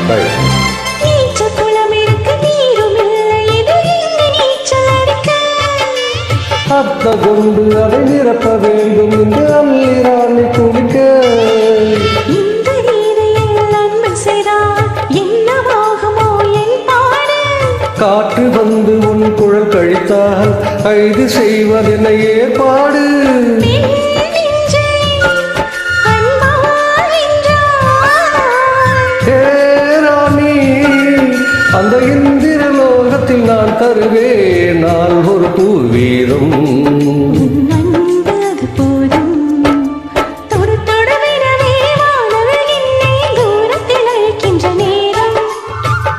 By. நீச்சல் குளம் இருக்கு நீரும் இல்லை இது எங்க நீச்சல் அடிக்க அத்த கொண்டு அதை நிரப்ப வேண்டும் இந்த அம்மீராணி குளிக்க இந்த நீரையில் நன்மை செய்தால் என்னவாகுமோ என் பாடு காற்று வந்து உன் குழல் கழித்தால் கைது செய்வதென ஏற்பாடு அந்த இந்திர லோகத்தில் நான் தருவேன் நாள் ஒரு பூவீரம்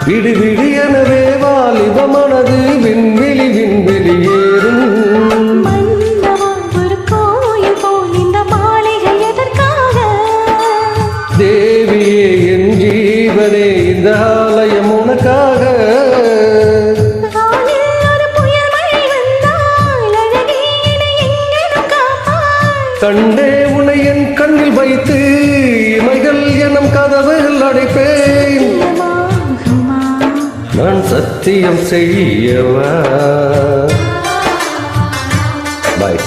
விடு விடு எனவே வாலிபமானது விண்வெளி விண்வெளியேறும் தேவியே என் ஜீவனே இந்த ஆலயம் உனக்காக கண்டே உன்னை என் கண்ணில் வைத்து இமைகள் எனும் கதவுகள் அடைப்பேன் நான் சத்தியம் செய்யவா பாய்